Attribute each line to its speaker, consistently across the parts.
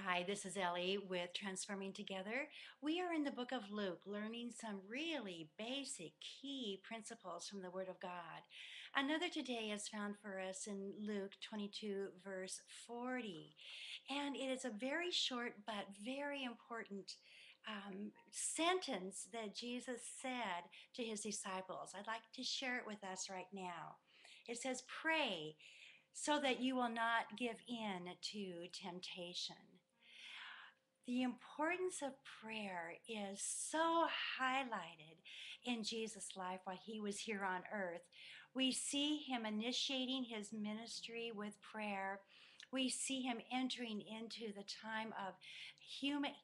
Speaker 1: Hi, this is Ellie with Transforming Together. We are in the book of Luke, learning some really basic key principles from the Word of God. Another today is found for us in Luke 22, verse 40. And it is a very short but very important sentence that Jesus said to his disciples. I'd like to share it with us right now. It says, "Pray so that you will not give in to temptation." The importance of prayer is so highlighted in Jesus' life while he was here on earth. We see him initiating his ministry with prayer. We see him entering into the time of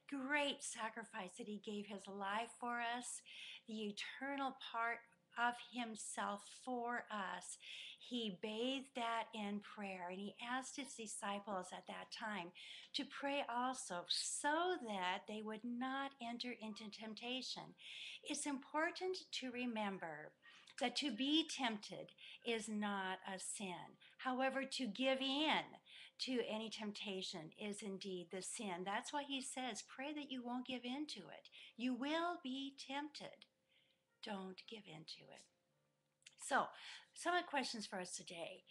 Speaker 1: great sacrifice that he gave his life for us, the eternal part of himself for us. He bathed that in prayer, and he asked his disciples at that time to pray also so that they would not enter into temptation. It's important to remember that to be tempted is not a sin. However, to give in to any temptation is indeed the sin. That's why he says, pray that you won't give in to it. You will be tempted. Don't give in to it. So, some of the questions for us today.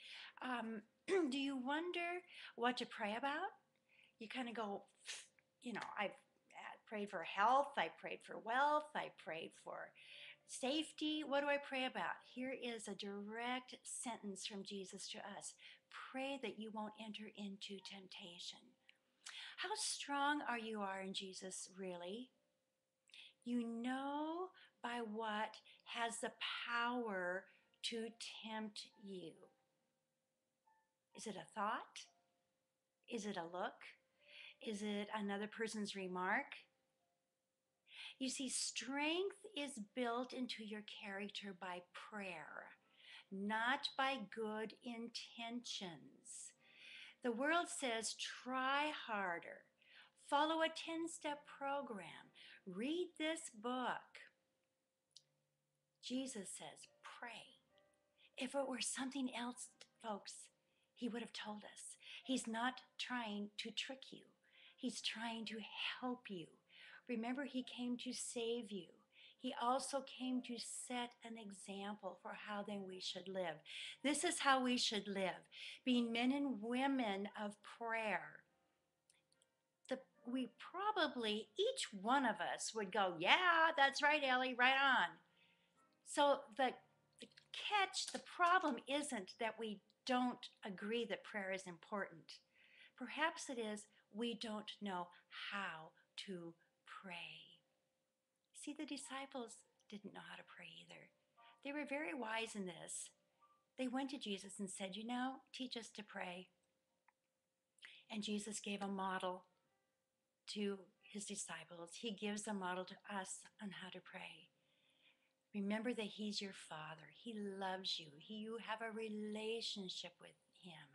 Speaker 1: Do you wonder what to pray about? You kind of go, I've prayed for health, I prayed for wealth, I prayed for safety. What do I pray about? Here is a direct sentence from Jesus to us. Pray that you won't enter into temptation. How strong you are in Jesus, really? You know by what has the power to tempt you. Is it a thought? Is it a look? Is it another person's remark? You see, strength is built into your character by prayer, not by good intentions. The world says try harder, follow a 10-step program, read this book. Jesus says pray. If it were something else, folks, he would have told us. He's not trying to trick you. He's trying to help you. Remember, he came to save you. He also came to set an example for how then we should live. This is how we should live, being men and women of prayer. We probably, each one of us would go, yeah, that's right, Ellie, right on. So the catch, the problem isn't that we don't agree that prayer is important. Perhaps it is we don't know how to pray. See, the disciples didn't know how to pray either. They were very wise in this. They went to Jesus and said, teach us to pray. And Jesus gave a model to his disciples. He gives a model to us on how to pray. Remember that he's your father. He loves you. You have a relationship with him.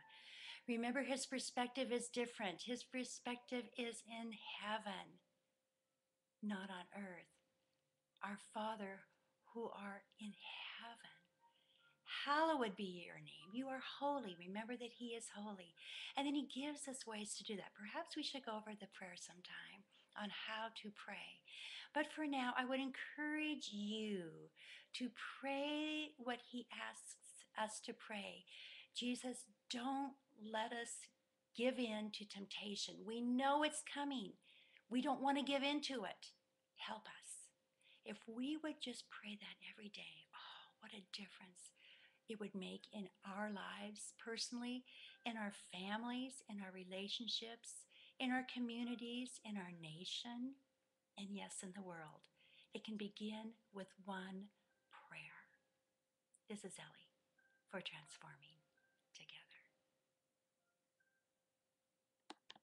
Speaker 1: Remember, his perspective is different. His perspective is in heaven, not on earth. Our Father who art in heaven, hallowed be your name. You are holy. Remember that he is holy. And then he gives us ways to do that. Perhaps we should go over the prayer sometime on how to pray. But for now, I would encourage you to pray what he asks us to pray. Jesus, don't let us give in to temptation. We know it's coming. We don't want to give in to it. Help us. If we would just pray that every day, oh, what a difference it would make in our lives personally, in our families, in our relationships, in our communities, in our nation, and yes, in the world. It can begin with one prayer. This is Ellie for Transforming.